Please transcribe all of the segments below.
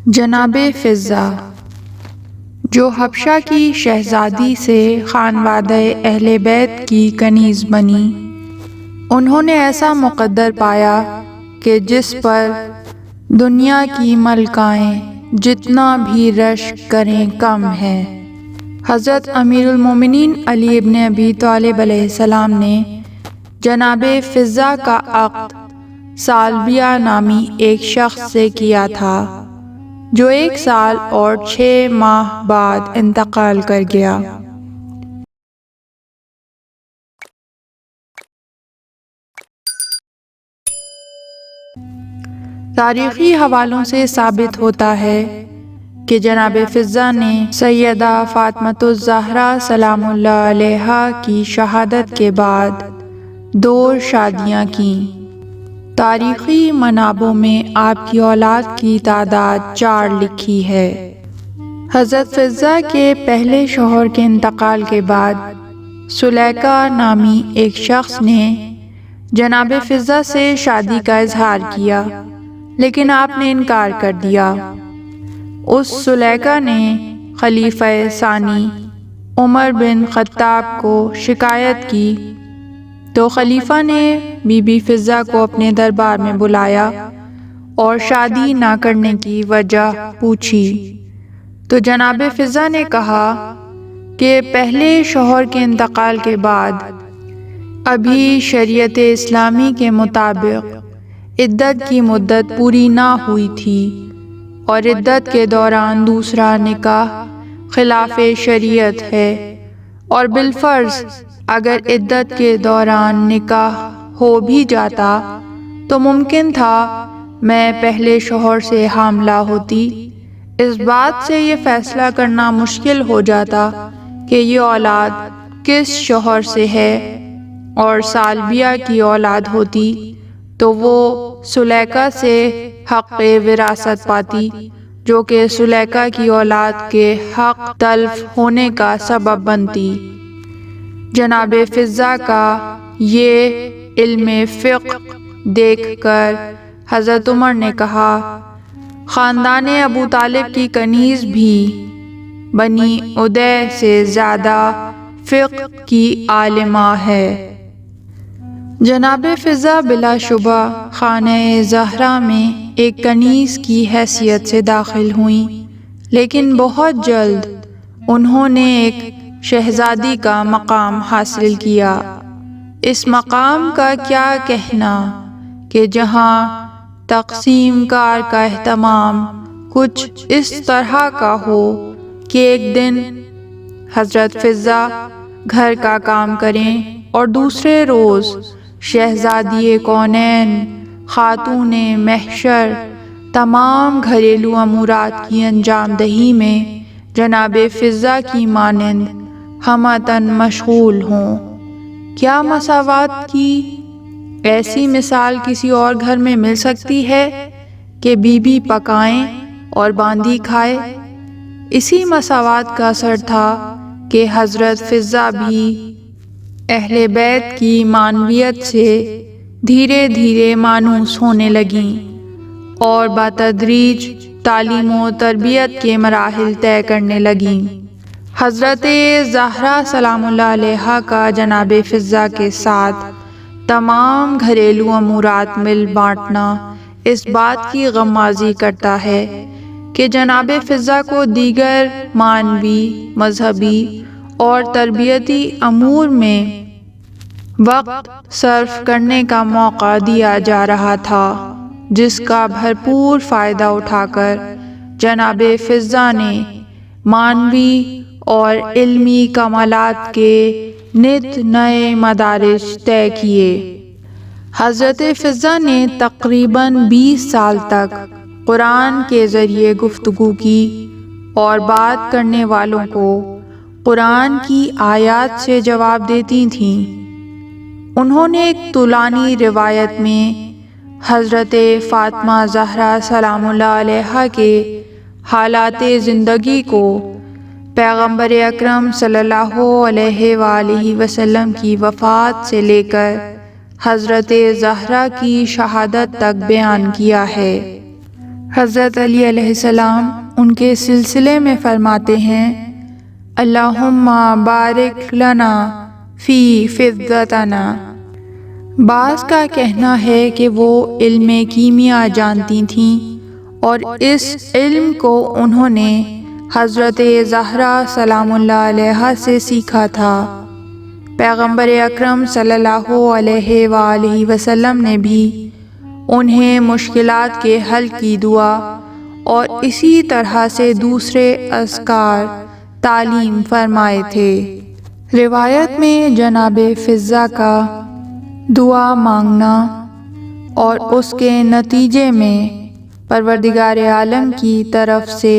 جناب فضہ جو حبشہ کی شہزادی سے خانوادہ اہل بیت کی کنیز بنی، انہوں نے ایسا مقدر پایا کہ جس پر دنیا کی ملکائیں جتنا بھی رشک کریں کم ہے۔ حضرت امیر المومنین علی ابن ابی طالب علیہ السلام نے جناب فضہ کا عقد سالبیہ نامی ایک شخص سے کیا تھا جو 1 سال اور 6 ماہ بعد انتقال کر گیا۔ تاریخی حوالوں سے ثابت ہوتا ہے کہ جناب فضہ نے سیدہ فاطمۃ الزہرا سلام اللہ علیہا کی شہادت کے بعد 2 شادیاں کیں۔ تاریخی منابع میں آپ کی اولاد کی تعداد 4 لکھی ہے۔ حضرت فضہ کے پہلے شوہر کے انتقال کے بعد سلیقہ نامی ایک شخص نے جناب فضہ سے شادی کا اظہار کیا، لیکن آپ نے انکار کر دیا۔ اس سلیقہ نے خلیفہ ثانی عمر بن خطاب کو شکایت کی تو خلیفہ نے بی بی فضہ کو اپنے دربار میں بلایا اور شادی نہ کرنے کی وجہ پوچھی تو جناب فضہ نے کہا کہ پہلے شوہر کے انتقال کے بعد ابھی شریعت اسلامی کے مطابق عدت کی مدت پوری نہ ہوئی تھی، اور عدت کے دوران دوسرا نکاح خلاف شریعت ہے، اور بالفرض اگر عدت کے دوران نکاح ہو بھی جاتا تو ممکن تھا میں پہلے شوہر سے حاملہ ہوتی۔ اس بات سے یہ فیصلہ کرنا مشکل ہو جاتا کہ یہ اولاد کس شوہر سے ہے، اور سالبیہ کی اولاد ہوتی تو وہ سلیقہ سے حق وراثت پاتی، جو کہ سلیقہ کی اولاد کے حق تلف ہونے کا سبب بنتی۔ جناب فضہ کا یہ علم فقہ دیکھ کر حضرت عمر نے کہا، خاندان ابو طالب کی کنیز بھی بنی عدی سے زیادہ فقہ کی عالمہ ہے۔ جناب فضہ بلا شبہ خانہ زہرا میں ایک کنیز کی حیثیت سے داخل ہوئیں، لیکن بہت جلد انہوں نے ایک شہزادی کا مقام حاصل کیا۔ اس مقام کا کیا کہنا کہ جہاں تقسیم کار کا اہتمام کچھ اس طرح کا ہو کہ ایک دن حضرت فضہ گھر کا کام کریں اور دوسرے روز شہزادی کونین خاتون محشر تمام گھریلو امورات کی انجام دہی میں جناب فضہ کی مانند ہمتاً مشغول ہوں۔ کیا مساوات کی ایسی مثال کسی اور گھر میں مل سکتی ہے کہ بیوی پکائیں اور باندھی کھائے؟ اسی مساوات کا اثر تھا کہ حضرت فضہ بھی اہل بیت کی معنویت سے دھیرے دھیرے مانوس ہونے لگیں اور بتدریج تعلیم و تربیت کے مراحل طے کرنے لگیں۔ حضرت زہرا سلام اللہ علیہا کا جناب فضہ کے ساتھ تمام گھریلو امورات مل بانٹنا اس بات کی غمازی کرتا ہے کہ جناب فضہ کو دیگر معنوی، مذہبی اور تربیتی امور میں وقت صرف کرنے کا موقع دیا جا رہا تھا، جس کا بھرپور فائدہ اٹھا کر جناب فضہ نے معنوی اور علمی کمالات کے نت نئے مدارج طے کیے۔ حضرت فضہ نے تقریباً 20 سال تک قرآن کے ذریعے گفتگو کی اور بات کرنے والوں کو قرآن کی آیات سے جواب دیتی تھیں۔ انہوں نے ایک طولانی روایت میں حضرت فاطمہ زہرا سلام اللہ علیہا کے حالات زندگی کو پیغمبر اکرم صلی اللہ علیہ وآلہ وسلم کی وفات سے لے کر حضرت زہرا کی شہادت تک بیان کیا ہے۔ حضرت علی علیہ السلام ان کے سلسلے میں فرماتے ہیں، اللہم بارک لنا فی فضتنا۔ بعض کا کہنا ہے کہ وہ علم کیمیا جانتی تھیں اور اس علم کو انہوں نے حضرت زہرا سلام اللہ علیہا سے سیکھا تھا۔ پیغمبر اکرم صلی اللہ علیہ وآلہ وسلم نے بھی انہیں مشکلات کے حل کی دعا اور اسی طرح سے دوسرے اذکار تعلیم فرمائے تھے۔ روایت میں جناب فضہ کا دعا مانگنا اور اس کے نتیجے میں پروردگار عالم کی طرف سے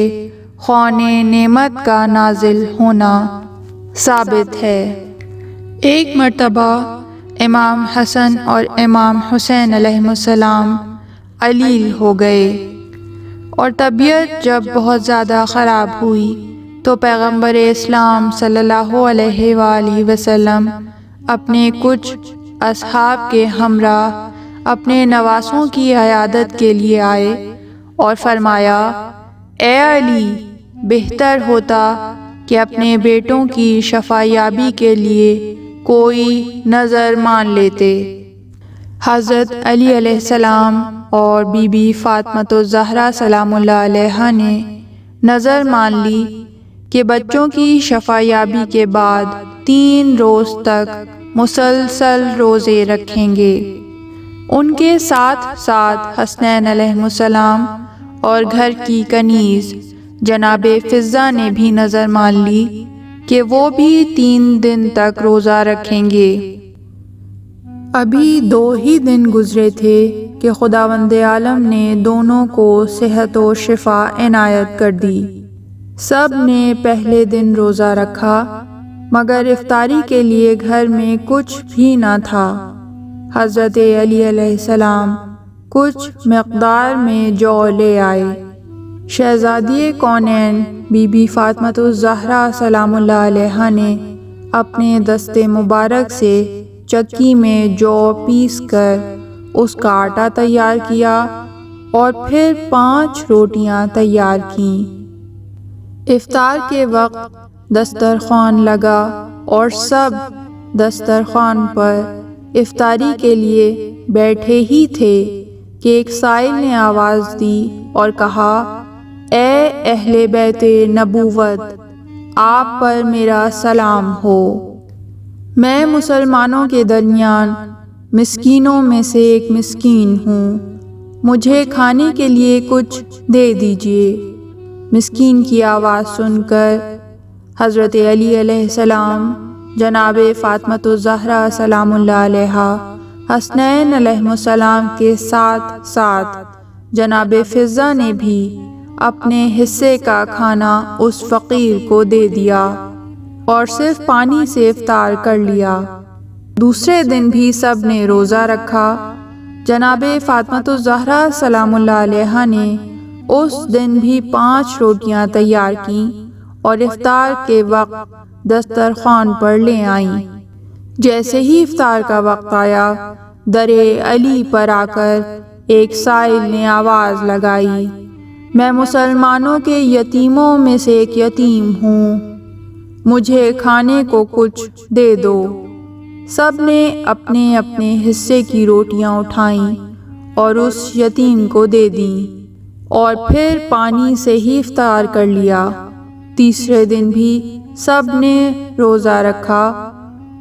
خوان نعمت کا نازل ہونا ثابت ہے۔ ایک مرتبہ امام حسن اور امام حسین علیہ السلام علیل ہو گئے اور طبیعت جب بہت زیادہ خراب ہوئی تو پیغمبر اسلام صلی اللہ علیہ وآلہ وسلم اپنے کچھ اصحاب کے ہمراہ اپنے نواسوں کی عیادت کے لیے آئے اور فرمایا، اے علی، بہتر ہوتا کہ اپنے بیٹوں کی شفا یابی کے لیے کوئی نظر مان لیتے۔ حضرت علی علیہ السلام اور بی بی فاطمۃ الزہرا سلام اللہ علیہا نے نظر مان لی کہ بچوں کی شفا یابی کے بعد 3 روز تک مسلسل روزے رکھیں گے۔ ان کے ساتھ ساتھ حسنین علیہ السلام اور گھر کی کنیز جناب فضہ نے بھی نظر مان لی کہ وہ بھی 3 دن تک روزہ رکھیں گے۔ ابھی 2 ہی دن گزرے تھے کہ خداوند عالم نے دونوں کو صحت و شفا عنایت کر دی۔ سب نے پہلے دن روزہ رکھا مگر افطاری کے لیے گھر میں کچھ بھی نہ تھا۔ حضرت علی علیہ السلام کچھ مقدار میں جو لے آئے۔ شہزادی کونین بی بی فاطمۃ الزہرا سلام اللہ علیہا نے اپنے دست مبارک سے چکی میں جو پیس کر اس کا آٹا تیار کیا اور پھر 5 روٹیاں تیار کیں۔ افطار کے وقت دسترخوان لگا اور سب دسترخوان پر افطاری کے لیے بیٹھے ہی تھے کہ ایک سائل نے آواز دی اور کہا، اے اہل بیت نبوت، آپ پر میرا سلام ہو۔ میں مسلمانوں کے درمیان مسکینوں میں سے ایک مسکین ہوں، مجھے کھانے کے لیے کچھ دے دیجیے۔ مسکین کی آواز سن کر حضرت علی علیہ السلام، جناب فاطمۃ الزہرا سلام اللہ علیہا، حسنین علیہ السلام کے ساتھ ساتھ جناب فضہ نے بھی اپنے حصے کا کھانا اس فقیر کو دے دیا اور صرف پانی سے افطار کر لیا۔ دوسرے دن بھی سب نے روزہ رکھا۔ جناب فاطمۃ الزہرا سلام اللہ علیہا نے اس دن بھی 5 روٹیاں تیار کیں اور افطار کے وقت دسترخوان پر لے آئیں۔ جیسے ہی افطار کا وقت آیا، در علی پر آ کر ایک سائل نے آواز لگائی، میں مسلمانوں کے یتیموں میں سے ایک یتیم ہوں، مجھے کھانے کو کچھ دے دو۔ سب نے اپنے اپنے حصے کی روٹیاں اٹھائیں اور اس یتیم کو دے دیں اور پھر پانی سے ہی افطار کر لیا۔ تیسرے دن بھی سب نے روزہ رکھا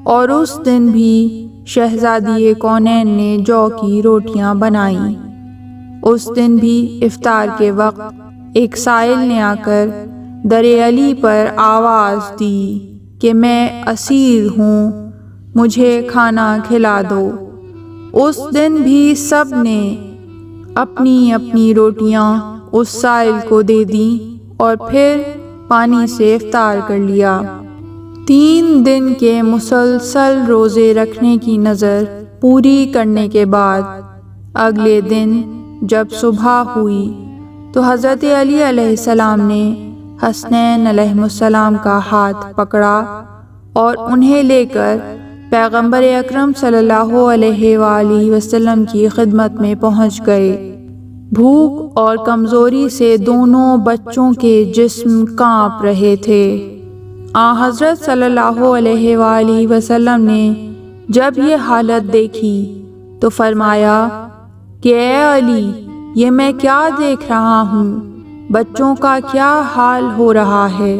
اور اس دن بھی شہزادی کونین نے جو کی روٹیاں بنائیں۔ اس دن بھی افطار کے وقت ایک سائل نے آ کر در علی پر آواز دی کہ میں اسیر ہوں، مجھے کھانا کھلا دو۔ اس دن بھی سب نے اپنی اپنی روٹیاں اس سائل کو دے دیں اور پھر پانی سے افطار کر لیا۔ 3 دن کے مسلسل روزے رکھنے کی نظر پوری کرنے کے بعد اگلے دن جب صبح ہوئی تو حضرت علی علیہ السلام نے حسنین علیہ السلام کا ہاتھ پکڑا اور انہیں لے کر پیغمبر اکرم صلی اللہ علیہ وآلہ وسلم کی خدمت میں پہنچ گئے۔ بھوک اور کمزوری سے دونوں بچوں کے جسم کانپ رہے تھے۔ حضرت صلی اللہ علیہ وآلہ وسلم نے جب یہ حالت دیکھی تو فرمایا کہ اے علی، یہ میں کیا دیکھ رہا ہوں، بچوں کا کیا حال ہو رہا ہے۔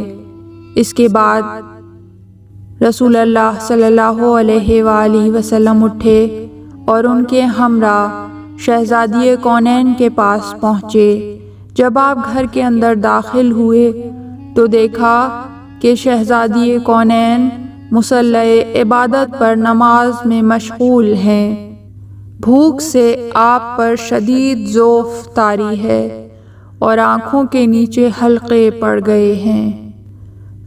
اس کے بعد رسول اللہ صلی اللہ علیہ وآلہ وسلم اٹھے اور ان کے ہمراہ شہزادی کونین کے پاس پہنچے۔ جب آپ گھر کے اندر داخل ہوئے تو دیکھا کہ شہزادی کونین مصلی عبادت پر نماز میں مشغول ہیں۔ بھوک سے آپ پر شدید ضعف طاری ہے اور آنکھوں کے نیچے حلقے پڑ گئے ہیں۔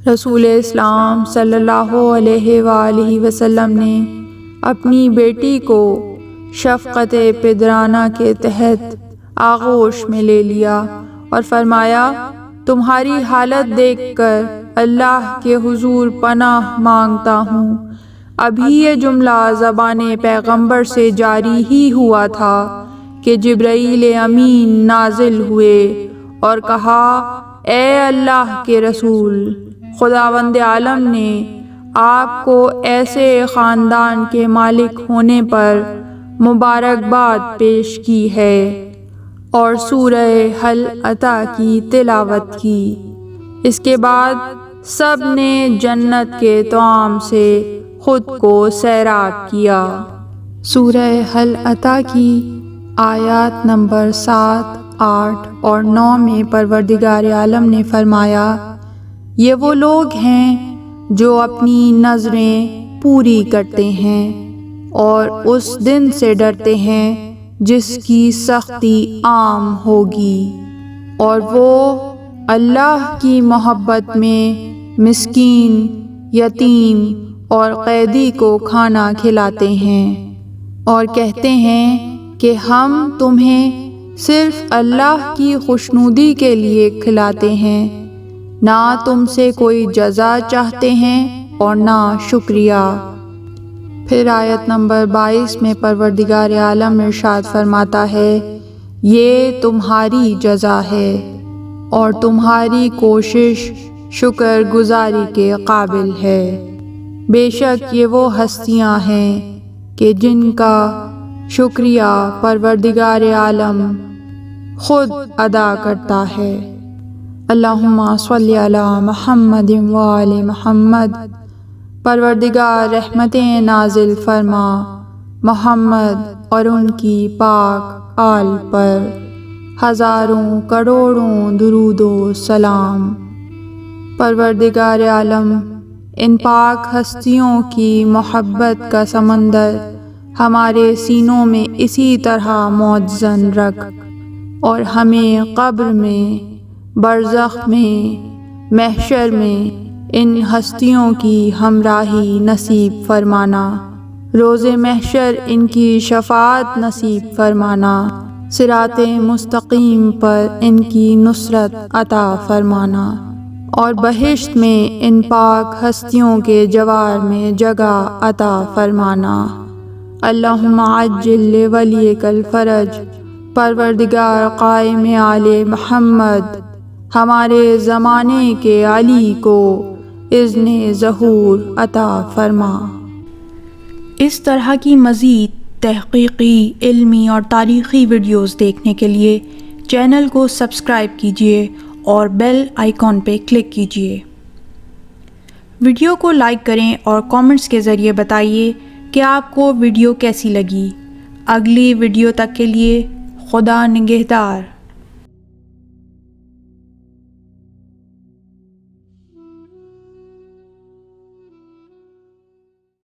رسول اسلام صلی اللہ علیہ وآلہ وسلم نے اپنی بیٹی کو شفقت پدرانہ کے تحت آغوش میں لے لیا اور فرمایا، تمہاری حالت دیکھ کر اللہ کے حضور پناہ مانگتا ہوں۔ ابھی یہ جملہ زبان پیغمبر سے جاری ہی ہوا تھا کہ جبرائیل امین نازل ہوئے اور کہا، اے اللہ کے رسول، خداوند عالم نے آپ کو ایسے خاندان کے مالک ہونے پر مبارکباد پیش کی ہے، اور سورہ حل عطا کی تلاوت کی۔ اس کے بعد سب نے جنت کے طعام سے خود کو سیراب کیا۔ سورہ حل عطا کی آیات نمبر 7، 8 اور 9 میں پروردگار عالم نے فرمایا، یہ وہ لوگ ہیں جو اپنی نظریں پوری کرتے ہیں اور اس دن سے ڈرتے ہیں جس کی سختی عام ہوگی، اور وہ اللہ کی محبت میں مسکین، یتیم اور قیدی کو کھانا کھلاتے ہیں اور کہتے ہیں کہ ہم تمہیں صرف اللہ کی خوشنودی کے لیے کھلاتے ہیں، نہ تم سے کوئی جزا چاہتے ہیں اور نہ شکریہ۔ پھر آیت نمبر 22 میں پروردگار عالم ارشاد فرماتا ہے، یہ تمہاری جزا ہے اور تمہاری کوشش شکر گزاری کے قابل ہے۔ بے شک یہ وہ ہستیاں ہیں کہ جن کا شکریہ پروردگار عالم خود ادا کرتا ہے۔ اللہم صلی علی محمد وآل محمد۔ پروردگار رحمتیں نازل فرما محمد اور ان کی پاک آل پر، ہزاروں کروڑوں درود و سلام۔ پروردگار عالم ان پاک ہستیوں کی محبت کا سمندر ہمارے سینوں میں اسی طرح معتزن رکھ، اور ہمیں قبر میں، برزخ میں، محشر میں ان ہستیوں کی ہمراہی نصیب فرمانا، روز محشر ان کی شفاعت نصیب فرمانا، صراط مستقیم پر ان کی نصرت عطا فرمانا، اور بہشت میں ان پاک ہستیوں کے جوار میں جگہ عطا فرمانا۔ اللہم عجل لولیک الفرج۔ پروردگار قائم آل محمد ہمارے زمانے کے علی کو اذن ظہور عطا فرما۔ اس طرح کی مزید تحقیقی، علمی اور تاریخی ویڈیوز دیکھنے کے لیے چینل کو سبسکرائب کیجیے اور بیل آئیکن پہ کلک کیجیے۔ ویڈیو کو لائک کریں اور کامنٹس کے ذریعے بتائیے کہ آپ کو ویڈیو کیسی لگی۔ اگلی ویڈیو تک کے لیے خدا نگہدار۔